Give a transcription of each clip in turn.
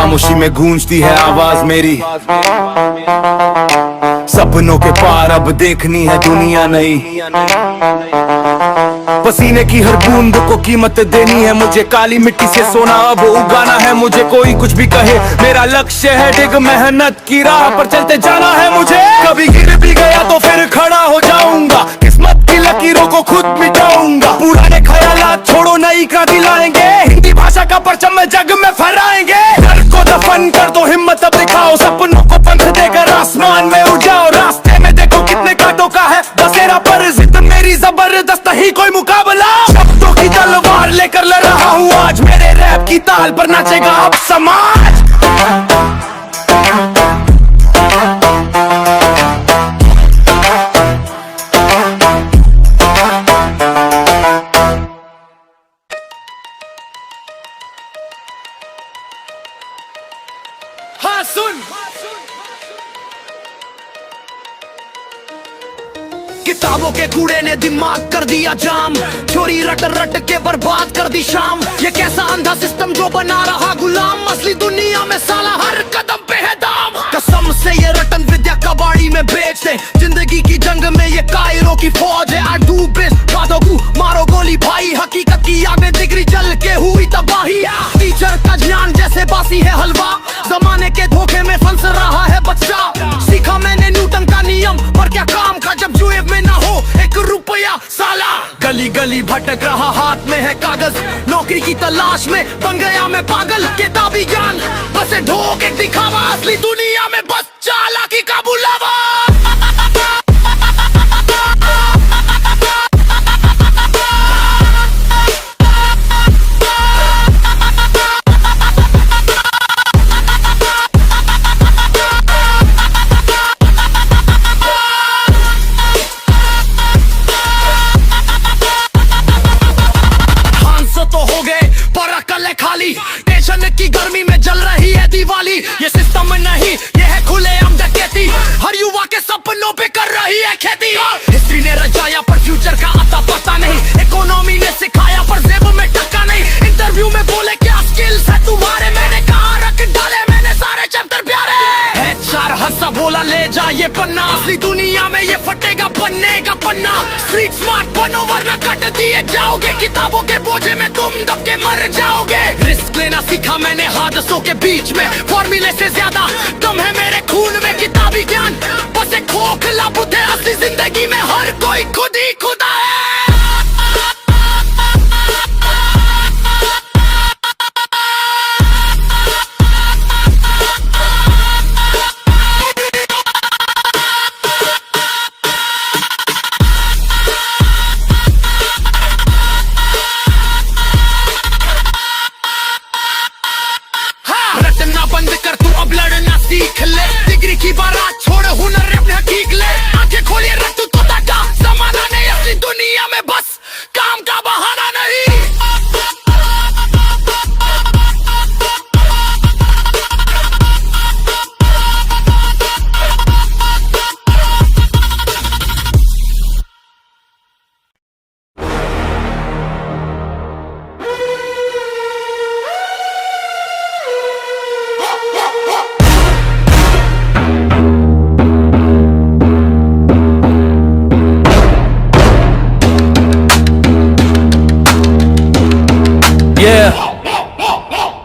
खामोशी में गूंजती है आवाज मेरी। सपनों के पार अब देखनी है दुनिया नई। पसीने की हर बूंद को कीमत देनी है मुझे। काली मिट्टी से सोना अब उगाना है मुझे। कोई कुछ भी कहे मेरा लक्ष्य है डिग, मेहनत की राह पर चलते जाना है मुझे। कभी गिर भी गया तो फिर खड़ा हो जाऊंगा। किस्मत की लकीरों को खुद मिटाऊंगा। पुराने ख्यालात छोड़ो, नई क्रांति लाएंगे। हिंदी भाषा का परचम में जग में फहराएंगे। डर को दफन कर दो, हिम्मत अब दिखाओ। सपनों को पंख देकर आसमान में उड़ जाओ। रास्ते में देखो कितने कांटों का है बसेरा, पर जिद मेरी जबरदस्त ही कोई मुकाबला। शब्दों की तलवार लेकर लड़ रहा हूँ आज। मेरे रैप की ताल पर नाचेगा अब समाज। हाँ सुन, किताबों के कूड़े ने दिमाग कर दिया जाम। चोरी रट रट के बर्बाद कर दी शाम। ये कैसा अंधा सिस्टम जो बना रहा गुलाम। असली दुनिया में साला हर कदम पे है दाम। कसम से ये रटन विद्या कबाड़ी में बेच दे। जिंदगी की जंग में ये कायरों की फौज है। आई डू बेस्ट, मारो गोली भाई। हकीकत की आग में डिग्री जल के हुई तबाही। टीचर का ज्ञान जैसे बासी है हलवा। जमाने के धोखे में फंस रहा है बच्चा। सीखा मैंने न्यूटन का नियम, पर क्या काम का जब जेब में ना हो एक रुपया साला। गली गली भटक रहा, हाथ में है कागज। नौकरी की तलाश में बन गया मैं पागल। किताबी ज्ञान बस ढोक एक दिखावा। असली दुनिया में बस चालाकी का बुलावा। टेंशन की गर्मी में जल रही है दिवाली। ये सिस्टम नहीं, ये है खुलेआम डकैती। हर युवा के सपनों पे कर रही है खेती। हिस्ट्री ने रचाया पर फ्यूचर का आता पता नहीं। इकोनॉमी ने सिखाया पर जेब में टका नहीं। इंटरव्यू में बोले क्या स्किल्स है तुम्हारे। मैंने कहा रख डाले मैंने सारे चैप्टर प्यारे। HR हंसा बोला ले जा ये पन्ना। असली दुनिया में ये फटेगा बनने का पन्ना। स्ट्रीट स्मार्ट बनो वरना कट दिए जाओगे। किताबों के बोझे में तुम दब के मर जाओगे। रिस्क लेना सीखा मैंने हादसों के बीच में। फॉर्मूले से ज्यादा दम है मेरे खून में। किताबी ज्ञान बस एक खोखला बुद्ध है। असली जिंदगी में हर कोई खुद ही खुदा है। बंद कर तू अब लड़ना सीख ले। डिग्री की बारात छोड़ हुनर अपने हकीक ले। आंखें खोलिए रख तू तो ताका। जमाना नहीं असली दुनिया में बस काम का बहाना नहीं।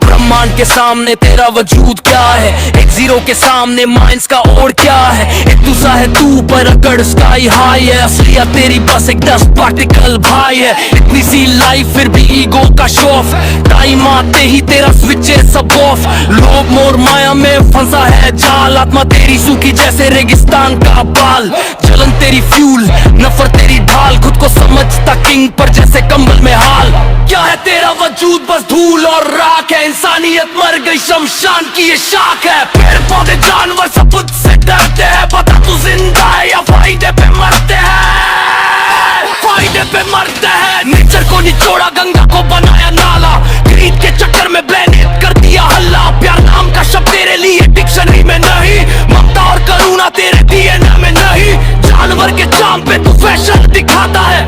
ब्रह्मांड के सामने तेरा वजूद क्या है। एक जीरो के सामने माइंस का और क्या है। एक दूसरा है तू पर अकड़ स्काई हाई है। असलियत तेरी बस एक डस्ट पार्टिकल भाई है। इतनी सी लाइफ फिर भी ईगो का शो ऑफ। टाइम आते ही तेरा स्विच है सब ऑफ। लोभ मोर माया में फंसा है जाल। आत्मा तेरी सूखी जैसे रेगिस्तान का बाल। जलन तेरी फ्यूल, नफरत तेरी ढाल। खुद को समझता किंग पर जैसे कंबल में हाल। क्या है तेरा वजूद बस धूल और राख है। इंसानियत मर गई शमशान की ये शाख है। पेड़ पौधे जानवर सब खुद से डरते हैं। बता तू जिंदा है या फायदे पे मरते हैं। फायदे पे मरते हैं। नेचर को निचोड़ा, गंगा को बनाया नाला। ग्रीड के चक्कर में ब्लेंड कर दिया हल्ला। प्यार नाम का शब्द तेरे लिए डिक्शनरी में नहीं। ममता और करुणा तेरे DNA में नहीं। जानवर के चाम पे तू फैशन दिखाता है।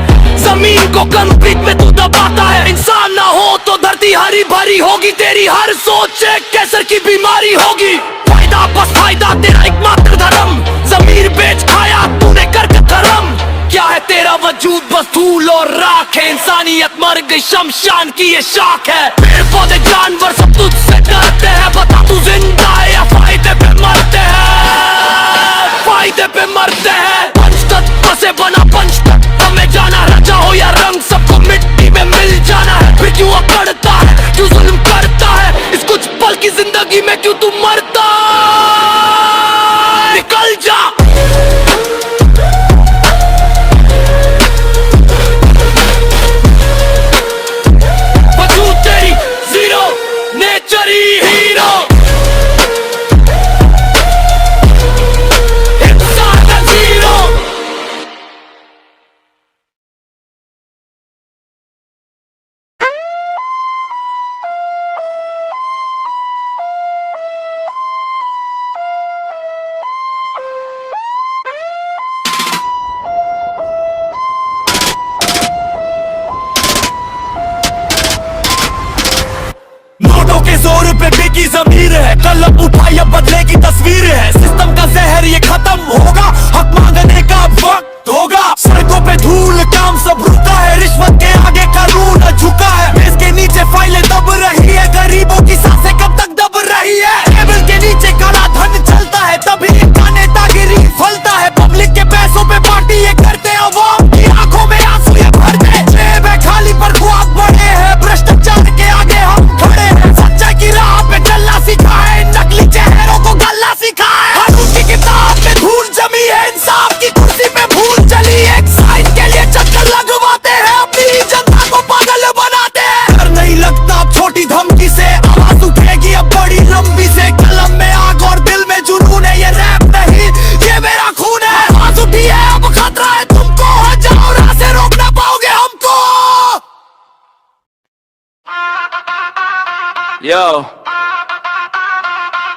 जमीन को कंक्रीट में तू दबाता है। इंसान ना हो तो धरती हरी भरी जारी होगी तेरी हर सोच एक कैंसर की बीमारी होगी। फायदा बस फायदा तेरा एकमात्र धर्म, जमीर बेच खाया तूने करके धर्म। क्या है तेरा वजूद बस धूल और राख है, इंसानियत मर गई शमशान की ये शाख है। पेड़ पौधे जानवर सब तुझसे डरते हैं, बता तू जिंदा है या फायदे पे मरते हैं, फायदे पे मरते हैं। पंचतत्व से बना पंचतत्व में जाना, राजा हो या रंग सबको मिट्टी में मिल जाना है। फिर क्यों अकड़ता है, क्यों जुल्म करता है, इस कुछ पल की जिंदगी में क्यों तू मरता, निकल जा। जोर पे बेकी जमीर है, कलम उठाई अब बदले की तस्वीर है। सिस्टम का जहर ये खत्म होगा, हक मांगने का वक्त होगा। सड़कों पे धूल काम सब रुका है, रिश्वत के आगे कानून झुका है। मेज के नीचे फाइलें दब रही है, गरीबों की सांसें कब तक दब रही है। टेबल के नीचे काला धन चलता है, तभी इनका नेतागिरी फलता है। पब्लिक के पैसों पे पार्टी ये करते हैं, अवाम की आंखों में आंसू ये भरते। जेब है खाली पर ख्वाब बड़े हैं, भ्रष्टाचार के आगे हम खड़े हैं। सच्चाई की राह पे चलना सीखा है, नकली चेहरों को गलना सीखा है। कानून की किताब में धूल जमी है, इंसाफ की कुर्सी पे भूल चली। एक साइन के लिए चक्कर लगवाते हैं, अपनी जनता को पागल बनाते हैं। डर नहीं लगता छोटी धमकी से, आवाज उठेगी अब बड़ी लंबी से। कलम में आग और दिल में जुनून है, ये रैप नहीं ये मेरा खून है। आवाज उठी है अब खतरा है तुमको, जाओ राह से रोक ना पाओगे हमको। Yo,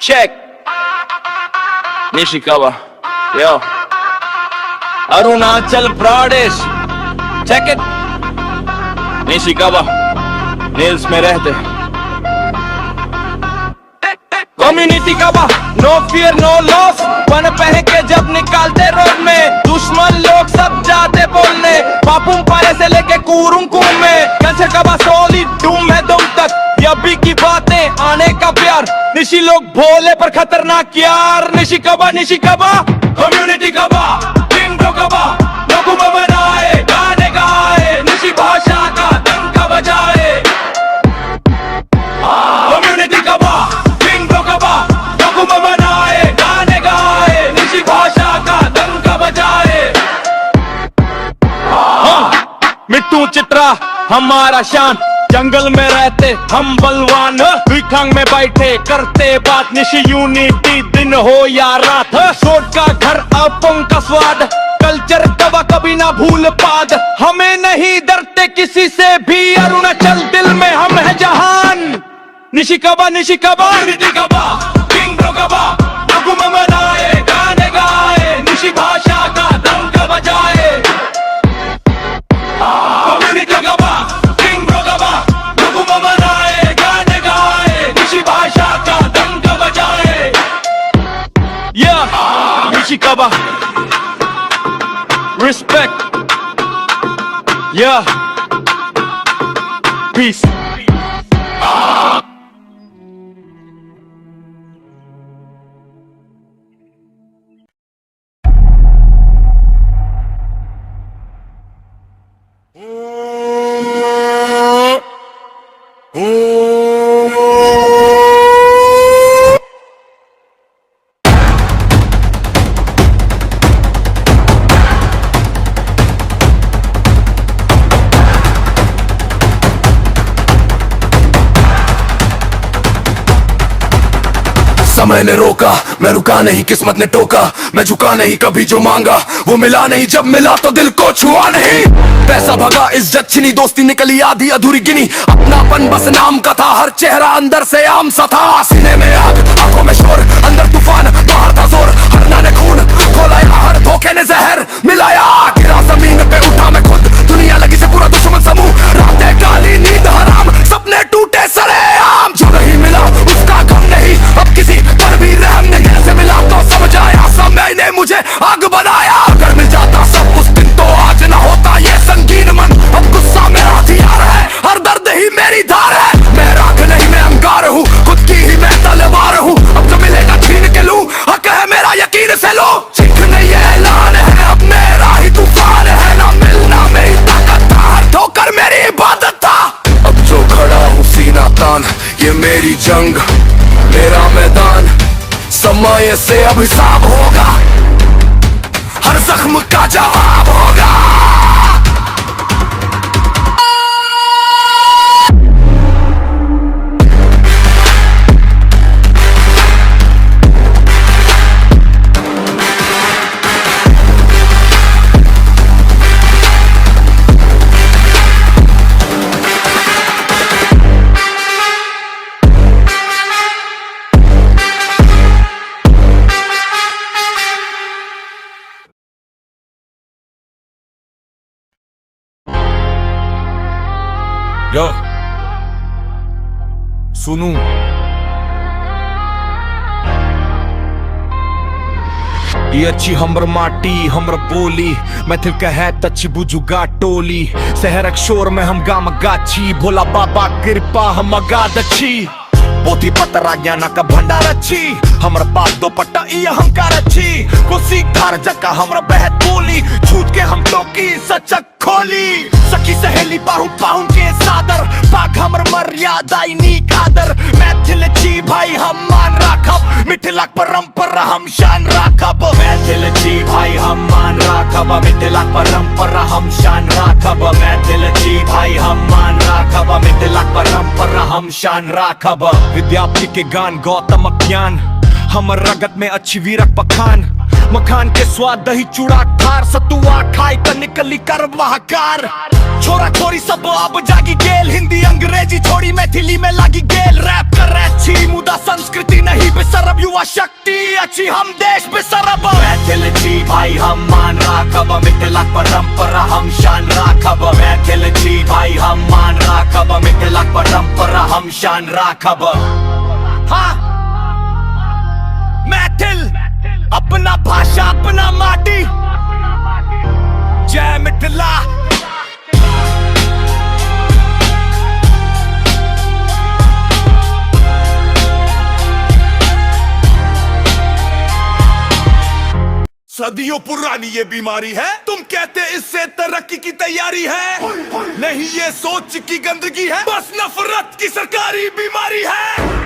check Nishikawa, yo Arunachal Pradesh, check it Nishikawa, Nails में रहते कम्युनिटी का बा, नो फियर नो लॉस। वन पहन के जब निकालते रोड में, दुश्मन लोग सब जाते बोलने। पापुम पारे से लेके कुरुंकुम में, कैसे कबा सॉलिड डूम है दुम तक। यबी की बातें आने का प्यार, निशी लोग भोले पर खतरनाक यार। निशिकाबा निशिकाबा कम्युनिटी का बा, किंगडो का बा, लोगों में बनाए गाने गाए, निशी भाषा का डंका बजाए। कम्युनिटी का बा, किंगडो का बा, लोगों में बनाए गाने गाए, निशी भाषा का डंका बजाए। मिट्टू चित्रा हमारा शान, जंगल में रहते हम बलवान। दुईखांग में बैठे करते बात, निशी यूनिटी दिन हो या रात। सोट का घर अपन का स्वाद, कल्चर दबा कभी ना भूल पाद। हमें नहीं डरते किसी से भी, अरुणाचल दिल में हम है जहान। निशिकाबा निशिकाबा निशिकाबा किंगडो का बा, लोगों में मनाए गाने गाए, निशी भाषा का डंका बजाए। कम्युनिटी का बा, किंगडो का बा, लोगों में मनाए गाने गाए, निशी भाषा का डंका बजाए। Yeah, निशिकाबा respect, yeah, peace. समय ने रोका, मैं रुका नहीं, किस्मत ने टोका, मैं झुका नहीं, कभी जो मांगा वो मिला नहीं, जब मिला तो दिल को छुआ नहीं। पैसा भगा, इज्जत छिनी, दोस्ती निकली आधी अधूरी गिनी, अपनापन बस नाम का था, हर चेहरा अंदर से आम सा था। सीने में आग, आंखों में शोर, अंदर तूफान, बाहर था जोर, हरना ने खून खोलाया, हर धोखे ने जहर मिलाया। गिरा जमीन पे उठा मैं खुद, दुनिया लगी से पूरा दुश्मन समूह, रातें काली नींद हराम, सपने टूटे सरेआम। सच्चाई ने मुझे आग बनाया। अगर मिल जाता सब उस दिन तो आज न होता ये संगीन मन। अब गुस्सा मेरा हथियार है, हर दर्द ही मेरी धार है। मैं राख नहीं मैं अंगार हूँ, खुद की ही मैं तलवार हूँ। अब जो मिलेगा छीन के लूं, हक है मेरा यकीन से लो। चीखने ये ऐलान है, अब मेरा ही तूफान है। ना मिलना मेरी ताकत था, हर ठोकर मेरी इबादत था। अब जो खड़ा हूँ सीना तान, ये मेरी जंग मेरा मैदान। समय से अब हिसाब होगा, हर जख्म का जवाब होगा। यो सुनू, ये अच्छी हमर माटी हमर बोली। मैं थिल कहे तच बुजुगा टोली। शहर शोर में हम गाम गाची, भोला बाबा कृपा हम गादची। पोथी पतरा ज्ञान का भंडार अच्छी, हमर पास दो पट्टा ये हमकार अच्छी। कुसी घर जका हमर बहत बोली, झूठ के हम तो की सचक खोली। सखी सहेली पाहुन पाहुन के सादर, पाक हमर मर्यादा नीक आदर। मैथिल जी भाई हम मान राखब, मिथिलाक परंपरा हम शान राखब। मैथिल जी भाई हम मान राखब, मिथिलाक परंपरा हम शान राखब। मैथिल जी भाई हम मान राखब, मिथिलाक परंपरा हम शान राखब। विद्यार्थी के गान गौतम ज्ञान, हमर रगत में अच्छी वीरक पखान। मखान के स्वाद दही चूड़ा खार, सतुआ खाई त निकली कर बहाकार। छोरा छोरी सब अब जागी गेल, हिंदी अंग्रेजी छोड़ी मैथिली में लागी गेल। रैप कर अच्छी मुदा संस्कृति नहीं बिसरब, युवा शक्ति अच्छी हम देश बिसरब। मैथिल जी भाई हम मान राखब, मिथिलाक परंपरा हम शान राखब। मैथिल जी भाई हम मान राखब, मिथिलाक परंपरा हम शान राखब। हाँ मैथिल अपना भाषा अपना माटी, जय मिथिला। सदियों पुरानी ये बीमारी है, तुम कहते इससे तरक्की की तैयारी है। नहीं ये सोच की गंदगी है, बस नफरत की सरकारी बीमारी है।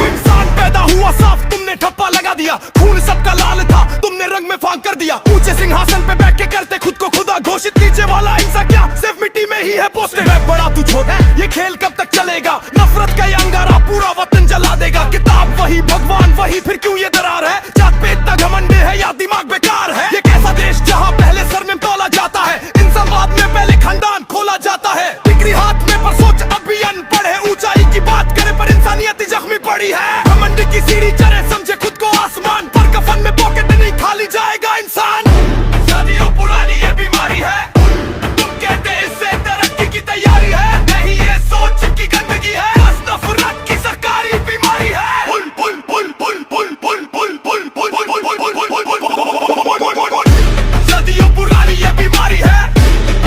इंसान पैदा हुआ साफ, तुमने ठप्पा लगा दिया। खून सबका लाल था, तुमने रंग में फांक कर दिया। ऊंचे सिंहासन पे बैठ के करते खुद को खुदा घोषित, नीचे वाला इंसान क्या सिर्फ मिट्टी में ही है पोस्टेड। मैं बड़ा तू छोटा, ये खेल कब तक चलेगा? नफरत का ये अंगारा पूरा वतन जला देगा। किताब वही भगवान वही, फिर क्यों ये दरार है? जात पे इतना घमंड है या दिमाग बेकार है? ये कैसा देश जहाँ पहले सर में तोला जाता है, इंसान बाद में पहले खानदान खोला जाता है। डिग्री हाथ में पर सोच अभी अनपढ़ है, ऊंचाई की बात करे पर इंसानियत जख्मी पड़ी है। घमंड की सीढ़ी चढ़े समझे खुद को आसमान पर, कफन में पॉकेट नहीं खाली जाएगा इंसान। सदियों पुरानी ये बीमारी है, तुम कहते इससे तरक्की की तैयारी है। नहीं ये सोच की गंदगी है, बस नफरत की सरकारी बीमारी है। पुल पुल पुल पुल पुल पुल पुल पुल पुल पुल पुल पुल पुल पुल। सदियों पुरानी ये बीमारी है,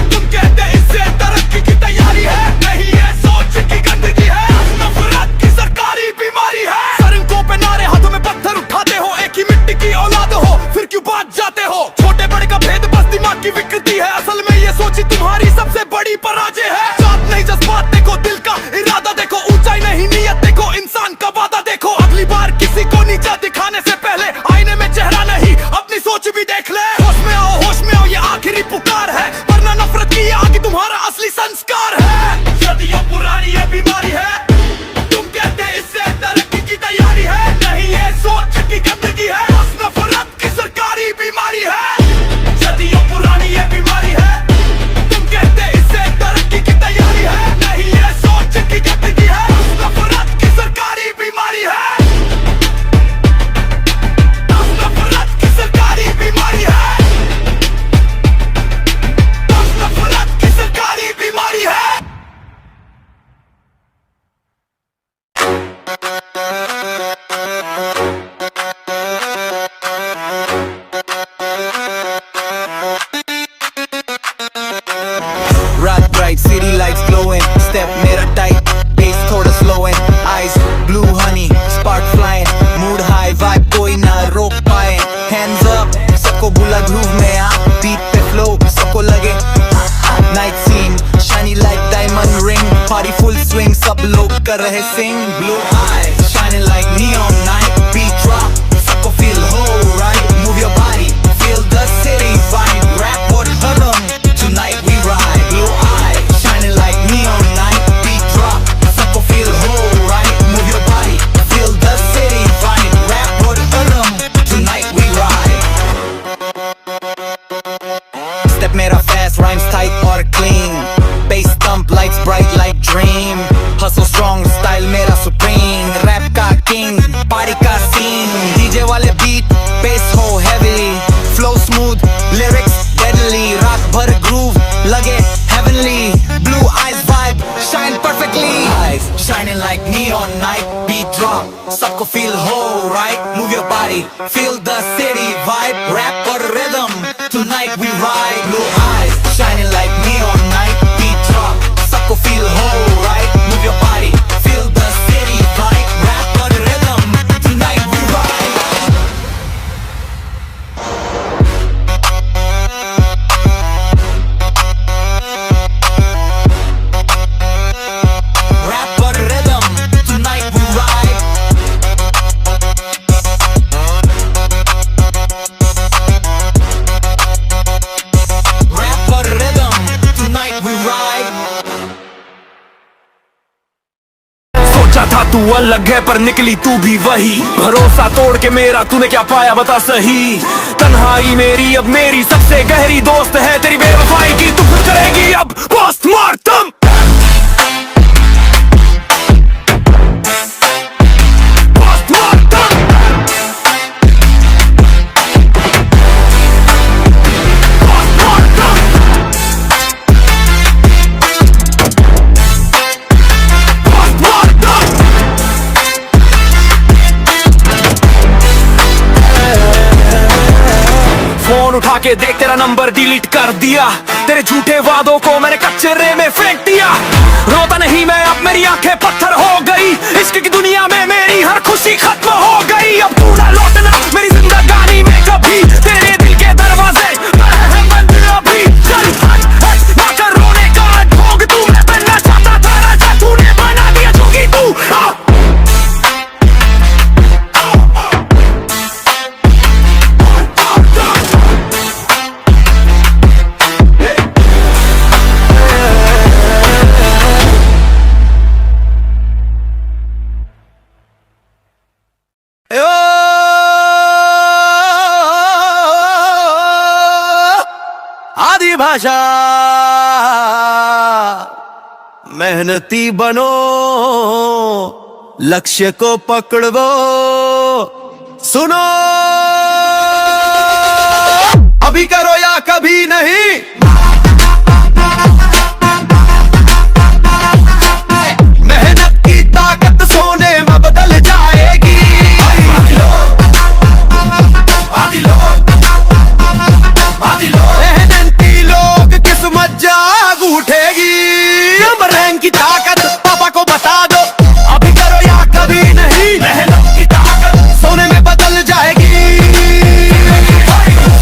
तुम कहते इससे तरक्की की तैयारी है। नहीं ये सोच की गंदगी है, बस नफरत की सरकारी बीमारी है। सड़कों पे नारे हाथों में पत्थर उठाते हो, एक ही मिट्टी की औलाद हो, फिर क्यों बात जाते हो? छोटे बड़े का भेद बस दिमाग की विकृति है, असल में ये सोची तुम्हारी सबसे बड़ी पराजय है। जात नहीं जज्बात देखो, दिल का इरादा देखो, ऊंचाई नहीं नीयत देखो, इंसान का वादा देखो। अगली बार किसी को नीचा दिखाने से पहले आईने में चेहरा नहीं अपनी सोच भी देख ले। होश में आओ ये आखिरी पुकार है, वरना नफरत की आगे तुम्हारा असली संस्कार है। सदियों पुरानी ये बीमारी है, तुम कहते इससे तरक्की की तैयारी है। नहीं ये सोच की गंदगी है, बस नफरत की सरकारी बीमारी है। सदियों पुरानी ये बीमारी है, तुम कहते इससे तरक्की की तैयारी है। नहीं ये सोच की गंदगी है, बस नफरत की सरकारी बीमारी है। सबको बुला ग्रूव में आ, बीट पे फ्लो सबको लगे night scene shiny like diamond ring, party full swing सब लोग कर रहे sing, blue eye shining like neon night, beat drop सबको फील हो right, move your body feel the city vibe, rap और rhythm tonight we ride, blue eye shining like neon night, beat drop सबको feel हो right, move your body feel the city vibe, rap और rhythm tonight we ride, step मेरा fast rhymes tight और clean, bass thump lights bright like dream, hustle strong style मेरा supreme, rap का king party का scene, DJ वाले beat bass हो heavily, flow smooth lyrics deadly, रात भर groove लगे heavenly, blue eyes vibe shine perfectly, eyes shining like neon night, beat drop सबको feel हो right, move your body feel the city vibe, rap और rhythm tonight we ride, blue eyes shining like neon night, beat drop सबको feel हो right, move your body feel the city vibe, rap और rhythm tonight we ride. Rap or rhythm, tonight we ride. Rap or rhythm, tonight we ride. सोचा था तू अलग है पर निकली तू भी वही, भरोसा तोड़ के मेरा तूने क्या पाया बता सही, तन्हाई मेरी अब मेरी सबसे गहरी दोस्त है, तेरी बेवफाई की तू खुद करेगी अब पोस्टमार्टम। फोन उठा के देख तेरा नंबर डिलीट कर दिया, तेरे झूठे वादों को मैंने कचरे में फेंक दिया, रोता नहीं मैं अब मेरी आंखें पत्थर हो गई, इश्क की दुनिया में मेरी हर खुशी खत्म हो गई, अब तू ना लौटना मेरी जिंदगानी में कभी, तेरे दिल के दरवाजे हैं बंद अभी, चल हट हट ना कर रोने का भोग तू, मैं बनना चाहता था राजा तूने बना दिया जोगी तू। आदि भाषा मेहनती बनो, लक्ष्य को पकड़ो, सुनो अभी करो या कभी नहीं, मेहनत की ताकत सोने में बदल जाएगी, मेहनती लोग किस्मत जाग उठेगी, अब रैंक की ताकत पापा को बता दो, अभी करो या कभी नहीं, मेहनत की ताकत सोने में बदल जाएगी,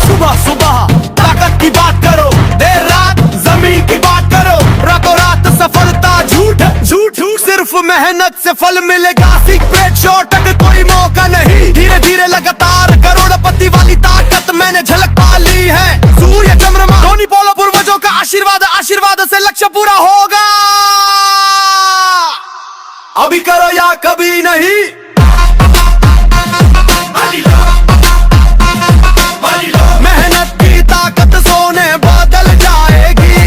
सुबह सुबह ताकत की बात करो, देर रात जमीन की बात करो, रातों रात सफलता झूठ झूठ झूठ, सिर्फ मेहनत से फल मिलेगा, सीक्रेट शॉर्टकट कोई मौका नहीं, धीरे धीरे लगातार करोड़पति वाली ताकत मैंने झलक पा ली है, सूर्य चंद्रमा धोनी पोलो पूर्वजों का आशीर्वाद, आशीर्वाद से लक्ष्य पूरा होगा, अभी करो या कभी नहीं, मेहनत की ताकत सोने बदल जाएगी,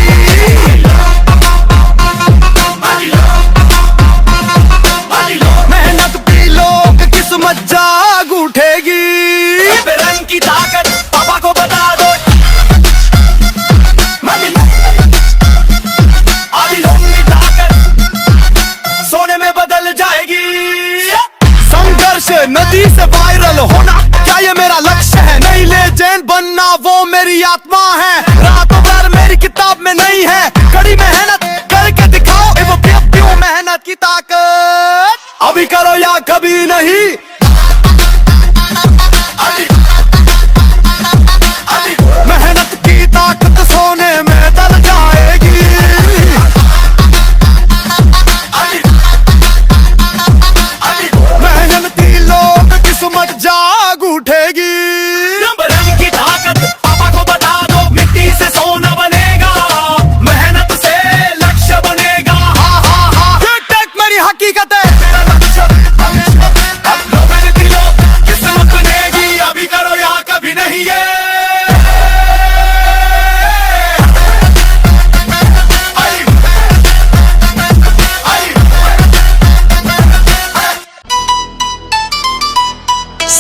मेहनत की लोग किस्मत जाग उठेगी, रंग की ताकत पापा को बता दो, ताकत सोने में बदल जाएगी, संघर्ष नदी से वायरल होना क्या ये मेरा लक्ष्य है, नहीं लेजेंड बनना वो मेरी आत्मा है, रातों भर मेरी किताब में नहीं है, कड़ी मेहनत करके दिखाओ वो क्यों मेहनत की ताकत, अभी करो या कभी नहीं,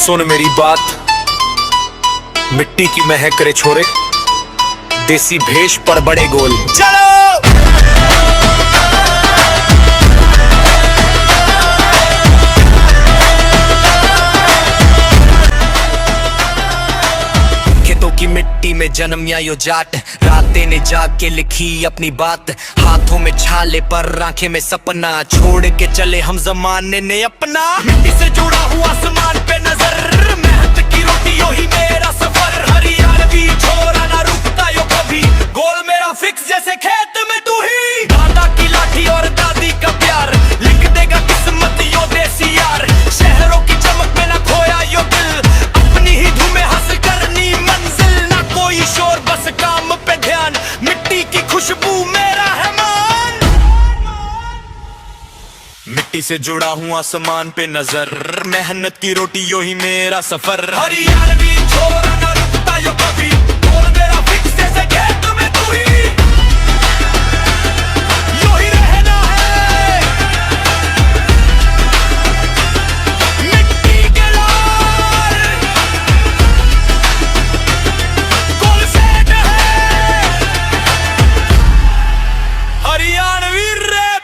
सुन मेरी बात, मिट्टी की महक करे छोरे, देसी भेष पर बड़े गोल। चलो की मिट्टी में जन्मिया यो जाट, रातें ने जाग के लिखी अपनी बात, हाथों में छाले पर आंखें में सपना, छोड़ के चले हम जमाने ने अपना। मिट्टी से जुड़ा हुआ आसमान पे नजर, मेहनत की रोटी यो ही मेरा सफर, हरियाणवी छोरा ना रुकता यो कभी, गोल मेरा फिक्स जैसे खेत में तू ही, दादा की लाठी और दादी का प्यार, लिख देगा किस्मत यो देसी यार, शहरों की चमक में ना खोया यो दिल, अपनी ही धुन में हंस करनी मंजिल, कोई शोर बस काम पे ध्यान, मिट्टी की खुशबू मेरा है मान। मिट्टी से जुड़ा हूँ आसमान पे नजर, मेहनत की रोटी यो ही मेरा सफर, हरियाणवी छोरा ना रुकता यो कभी, बोल मेरा फिक्स जैसे खेत में तू ही, यो ही रहना है मिट्टी के लाल, गोल सेट है Haryanvi rap.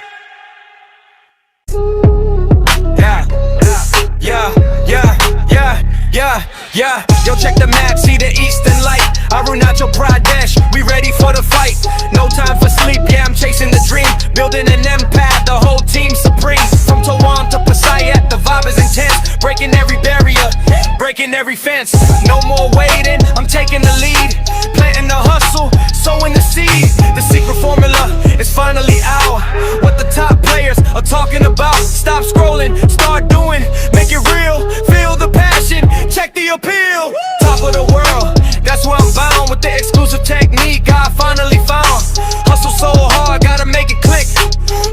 Yeah, yo check the map, see the eastern light, Arunachal Pradesh, we ready for the fight, no time for sleep, yeah I'm chasing the dream, building an empire, the whole team supreme, from Tawan to Pasayat, the vibe is intense, breaking every barrier, breaking every fence, no more waiting, I'm taking the lead, planting the hustle, sowing the seed, the secret formula is finally out, what the top players are talking about, stop scrolling, start doing, make it real, feel the passion, check the appeal, top of the world, that's where I'm bound, with the exclusive technique I finally found, hustle so hard, gotta make it click,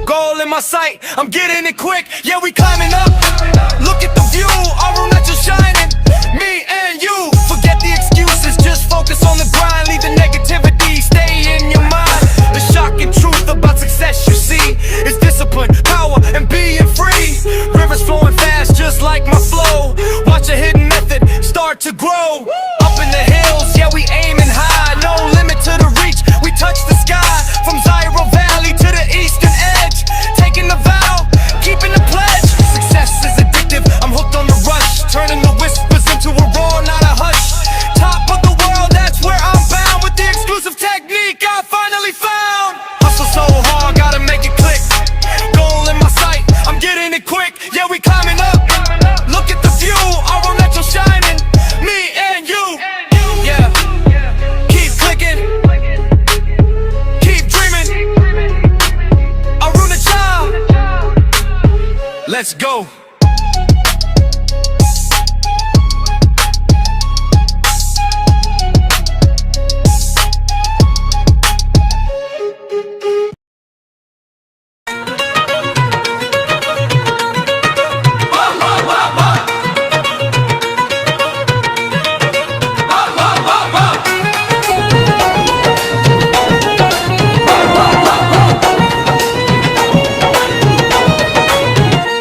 goal in my sight, I'm getting it quick, yeah we climbing up, look at the view, Arunachal shining, me and you, forget the excuses, just focus on the grind, leave the negativity, stay in your mind, the shocking truth about success you see, is discipline, power and being free, rivers flowing fast just like my flow, watch a hidden method start to grow, up in the hills, yeah we aiming high, no limit to the reach, we touch the sky, from Zairo Valley to the eastern edge, taking the vow, keeping the pledge, success is addictive, I'm hooked on the rush, turning the whispers into a roar, not a hush, top of the world, that's where I'm bound, with the exclusive technique I finally found, hustle so hard, gotta make it click, goal in my sight, I'm getting it quick, yeah we climbing up, look at the view, our natural shining, me and you, yeah, keep clicking, keep dreaming, Arunachal, let's go.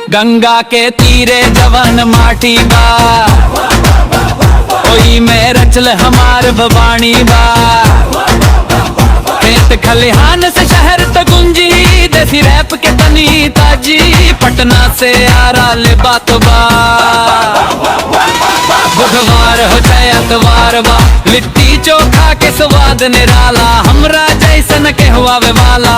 Ganga के तीरे जवन माटी बा, ओई में रचल हमार भवानी बा, खेत खलिहान से शहर तक गुंजी, देसी रैप के तनी ताजी, पटना से आरा ले बात बा, बुधवार हो चाहे अतवार बा, लिट्टी चोखा के स्वाद निराला, हमरा जैसन के हुआ वाला।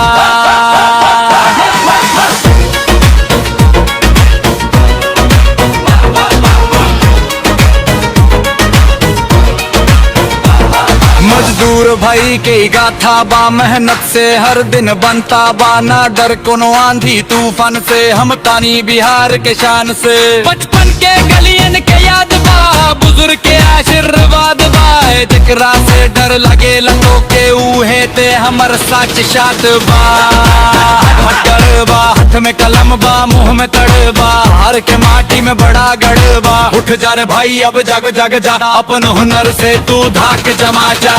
मजदूर भाई के गाथा बा, मेहनत से हर दिन बनता बा, ना डर कोनो आंधी तूफान से, हम तानी बिहार के शान से, बचपन के गलियन के याद बा, बुजुर्ग के आशीर्वाद बा, जकरा से डर लगे लतो के उहे ते हमर साच शात बा, हटर बा, हाथ में कलम बा, मुंह में तड़ बा, हर के माटी में बड़ा गढ़ बा, उठ जा रे भाई अब जग जग जा, अपन हुनर से तू धाक जमा जा।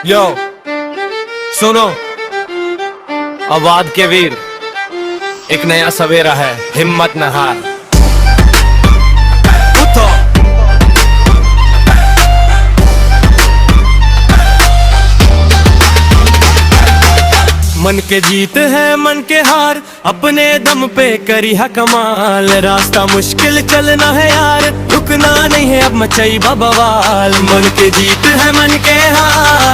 यो सुनो, अवाद के वीर, एक नया सवेरा है, हिम्मत न हार। उठो। मन के जीत है मन के हार, अपने दम पे करी है कमाल। रास्ता मुश्किल चलना है यार, रुकना नहीं है अब मचाई बवाल। मन के जीत है मन के हार।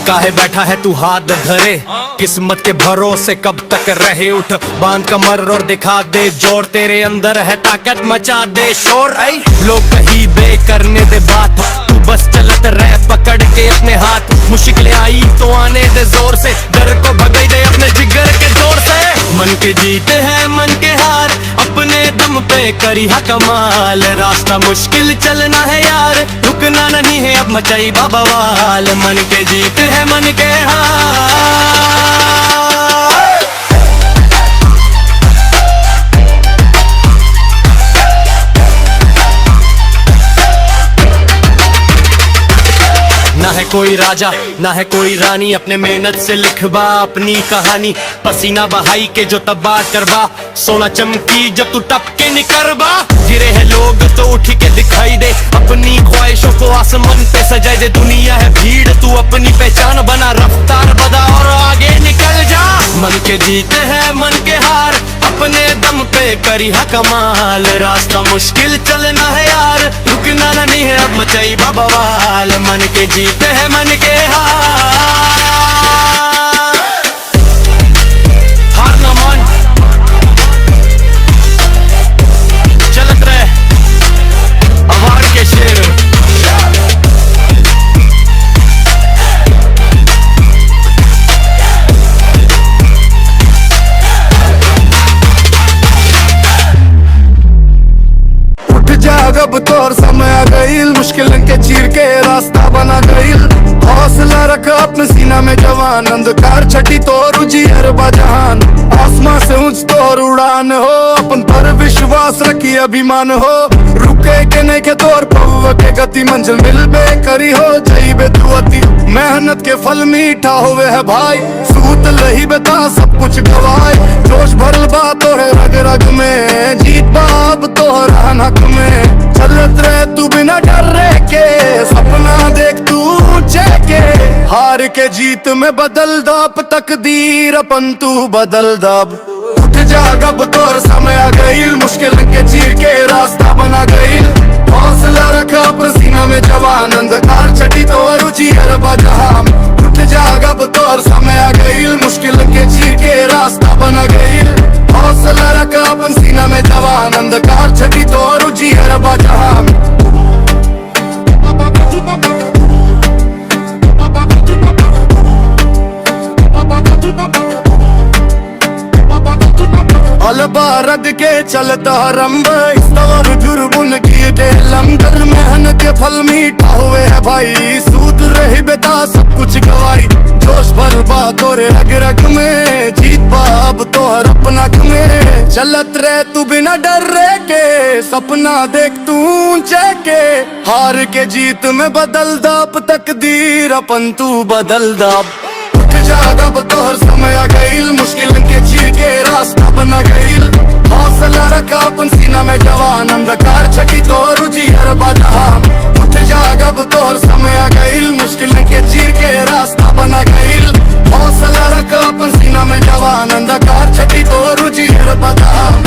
काहे बैठा है तू हाथ धरे, किस्मत के भरोसे कब तक रहे। उठ बांध कमर और दिखा दे जोर, तेरे अंदर है ताकत मचा दे शोर। लोग कहीं बे करने दे बात, तू बस चलत रह पकड़ के अपने हाथ। मुश्किलें आई तो आने दे जोर से, डर को भगाई दे अपने जिगर के जोर से। मन के जीत है मन के हार, अपने दम पे करी है कमाल। रास्ता मुश्किल चलना है यार, रुकना नहीं है अब मचाई बवाल। मन के जीत है मन के हार। ना है कोई राजा ना है कोई रानी, अपने मेहनत से लिखबा अपनी कहानी। पसीना बहाई के जो तबाह करबा, सोना चमकी जब तू टपके निकरबा। गिरे हैं लोग तो उठ के दिखाई दे, अपनी ख्वाहिशों को आसमान पे सजाई दे। दुनिया है भीड़, तू अपनी पहचान बना, रफ्तार बदा और आगे निकल जा। मन के जीते है मन के हार, अपने दम पे करी है कमाल। रास्ता मुश्किल चलना है यार, रुकना नहीं है अब मचाई बवाल। मन के जीते है मन के हार। हार ना मान, चलत रहे अवार के शेर। जाग अब तोर समय आ गईल, मुश्किल के चीर के रास्ता बना गईल। हौसला रख अपने सीना में जवान, अंधकार छटी तोर उजियर बजहान। आसमां से ऊंच तोर उड़ान हो, अपन पर विश्वास रखी अभिमान हो। रुके के नहीं के तोर पौव के गति, मंजिल मिल बे करी हो जाइबे तू अति। मेहनत के फल मीठा होवे है भाई, सूत लही बेता सब कुछ गवाए। जोश भरल बा तोरे रग रग में, जीत बाब तोहरा नक में। चलत रहे तू बिना डरे के, सपना देख तू ऊंचे के। हार के जीत में बदल दाप तकदीर, अपन तू बदल दाब। उठ जाग अब तोर समय आ गईल, मुश्किल के चीर के रास्ता बना गईल। हौसला रख अपने सीना में जवान, अंधकार छटी तोर उजियर बजहान। उठ जाग अब तोर समय आ गईल, मुश्किल के चीर के रास्ता बना गईल। हौसला रख अपन सीना में जवान, अंधकार छटी तोर उजियर बजहान। अलबारद के चलता रंब, इस दौर जुर्मुन की लंगर। मेहनत के फल मीठा हुए है भाई, सूद रही बेटा सब कुछ गवाई। जोश भर बा तोरे रग रग में, जीत बाब तोहर अपना में। चलत रहे तू बिना डरे के, सपना देख तू ऊंचे के। हार के जीत में बदल दाप तकदीर, अपन तू बदल दाप। जाग अब तोहर समय आ गईल, मुश्किल के चीर के रास्ता बना गईल। हौसला रखा अपन सीना में जवान, अंधकार छटी तोर उजियर बजहान। उठ जाग अब तोहर समय आ गईल, मुश्किल के चीर के रास्ता बना गईल। हौसला रखा अपन सीना में जवान, अंधकार छटी तोर उजियर बजहान।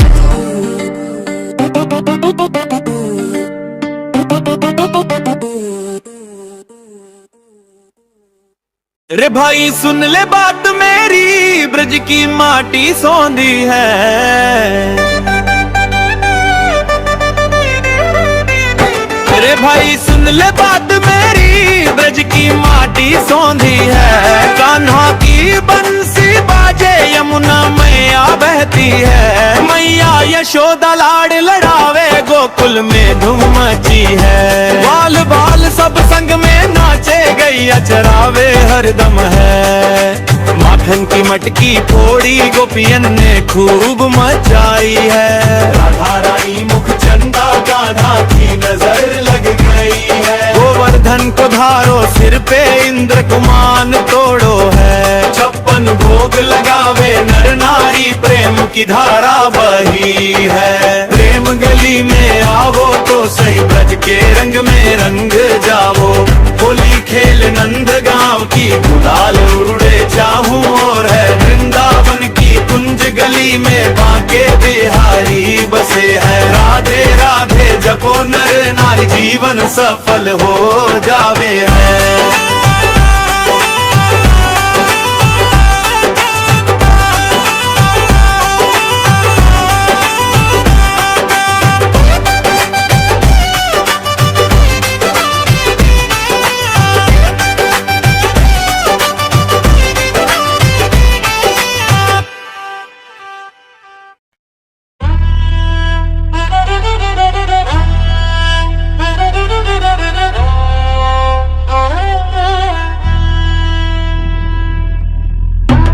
रे भाई सुन ले बात मेरी, ब्रज की माटी सौंधी है। रे भाई सुन ले बात मेरी, ब्रज की माटी सौंधी है। कान्हा की बंसी बाजे, यमुना मैया बहती है। मैया यशोदा लाड लड़ावे, गोकुल में धूम मची है। बाल बाल सब संग में नाचे, गैया चरावे हरदम है। माखन की मटकी फोड़ी गोपियन ने खूब मचाई है। राधा रानी मुख चंदा गाधा की नजर लग गई है। गोवर्धन को धारो सिर पे इंद्र कुमान तोड़ो है। 56 भोग लगावे नर नारी प्रेम की धारा बही है। प्रेम गली में आवो तो सही ब्रज के रंग में रंग जाओ। होली खेल नंद गांव की गुलाल उड़े चाहूं और है। वृंदावन की कुंज गली में बांके बिहारी बसे है। राधे राधे जपो नर नारी जीवन सफल हो जावे है।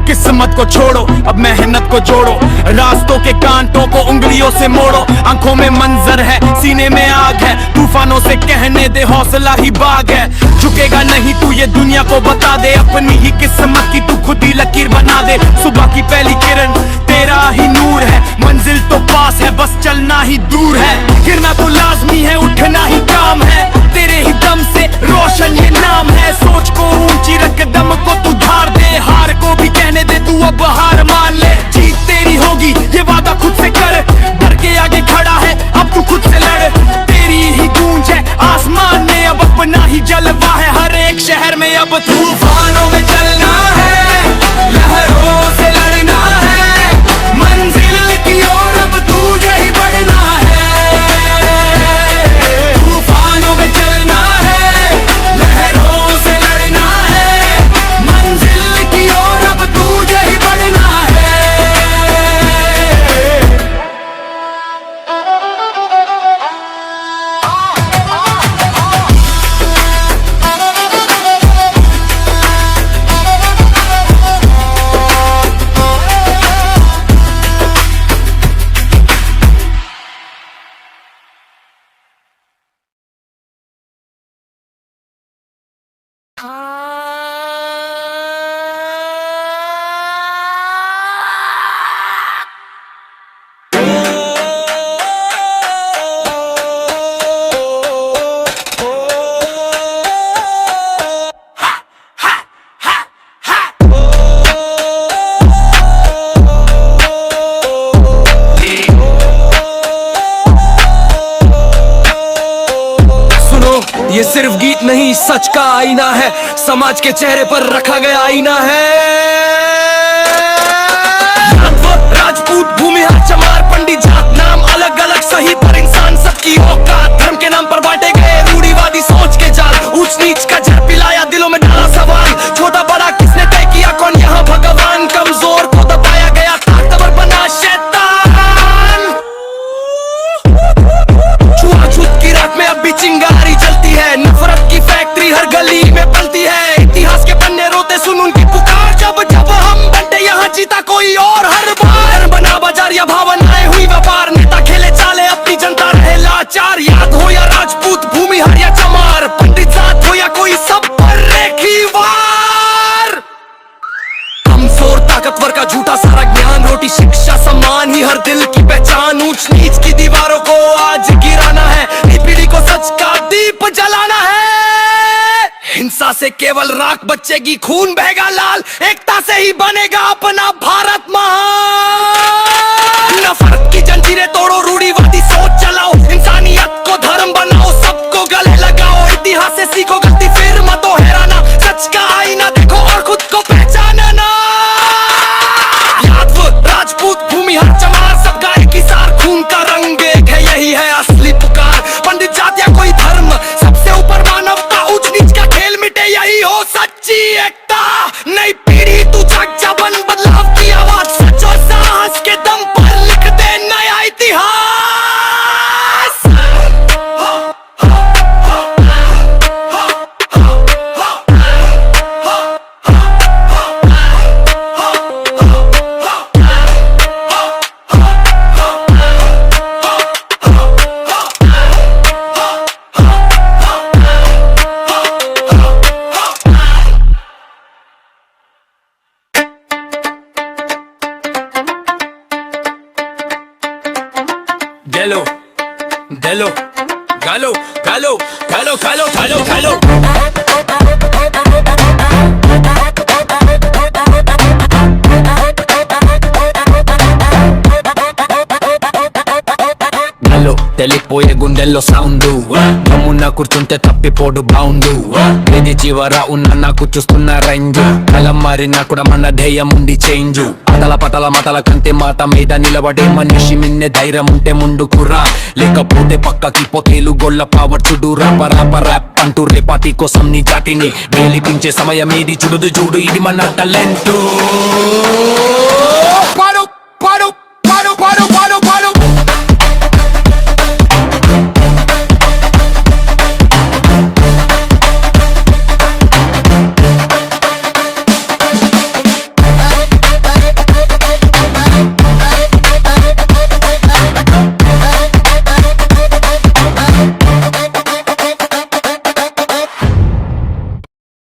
किस्मत को छोड़ो अब मेहनत को जोड़ो। रास्तों के कांटों को उंगलियों से मोड़ो। आंखों में मंजर है सीने में आग है। तूफानों से कहने दे हौसला ही बाग है। झुकेगा नहीं तू ये दुनिया को बता दे। अपनी ही किस्मत की तू खुद ही लकीर बना दे। सुबह की पहली किरण तेरा ही नूर है। मंजिल तो पास है बस चलना ही दूर है। गिरना तो लाजमी है उठना ही काम है। तेरे ही दम से रोशन ये नाम है। सोच को ऊंची रख दम को तू धार दे। हार को भी कहने दे तू अब हार मान ले। जीत तेरी होगी ये वादा खुद से कर। डर के आगे खड़ा है अब तू खुद से लड़। तेरी ही गूंज है आसमान में अब अपना ही जलवा है। हर एक शहर में अब तूफानों में चलना है। लहरों से लड़ना है। मंजिल की ओर अब तुझे ही बढ़ना है। तूफानों में चलना है। लहरों से लड़ना है। मंजिल की ओर अब तुझे ही बढ़ना है। ये सिर्फ गीत नहीं सच का आईना है। समाज के चेहरे पर रखा गया आईना है। राजपूत भूमिहार चमार पंडित जात नाम अलग अलग सही पर इंसान सबकी औकात। धर्म के नाम पर बांटे गए रूढ़िवादी सोच के जाल। ऊंच नीच का जहर पिलाया दिलों में डाला सवाल। छोटा बड़ा किसने तय किया कौन यहाँ भगवान। कमजोर को दबाया गया ताकतवर बना शैतान। छुआछूत की रात में अब भी चिंगारी जलती है। नफरत की फैक्ट्री हर गली में पलती है। इतिहास के पन्ने रोते सुन उनकी पुकार। जब जब हम बंटे यहाँ जीता कोई और हर बार। बना बाजार या भावनाएं हुई व्यापार। नेता खेले चाले अपनी जनता रहे लाचार। याद हो या राजपूत भूमिहार या चमार। पंडित जात हो या कोई सब पर रेखी वार। कमजोर ताकतवर का झूठा सारा ज्ञान। रोटी शिक्षा सम्मान ही हर दिल की पहचान। ऊंच नीच की दीवारों को आज गिराना है। नई पीढ़ी को सच का दीप जलाना है। हिंसा से केवल राख बचेगी खून बहेगा लाल। एकता से ही बनेगा अपना भारत महान। नफरत की जंजीरें तोड़ो रूढ़िवादी सोच चलाओ। इंसानियत को धर्म बनाओ सबको गले लगाओ। इतिहास से सीखो गलती फिर मत हो हैराना। सच का आईना देखो और खुद को पहचानना। राजपूत भूमिहार चमार सब गाय की सार। खून का रंग एक है यही है असली पुकार। पंडित जात या कोई धर्म सबसे ऊपर मानवता। ऊंच नीच का खेल मिटे यही हो सच्ची एकता। नई पीढ़ी तू जाग जा बन बदलाव की आवाज। सच और साहस के दम पर लिख दे नया इतिहास। Delo, galo, galo, galo, galo, galo, galo. గల్లో తెలిపోయే గుండెల్లో సౌండ్ గమ్మున కూర్చుంటే తప్పిపోడు బౌండు ఏది చివర ఉన్న నాకు చూస్తున్న రేంజ్ కలం మారినా కూడా మన ధ్యేయం ఉంది చేంజ్ అతల పతల మతల కంటే మాట మీద నిలబడే మనిషి మిన్నే ధైర్యం ఉంటే ముందుకురా లేకపోతే పక్కకి పోతేలు గొల్ల పవర్ చుడు రాప ర్యాప్ అంటూ రేపాటి కోసం నీ జాతిని గెలిపించే సమయం ఏది చూడు ఇది మన టాలెంట్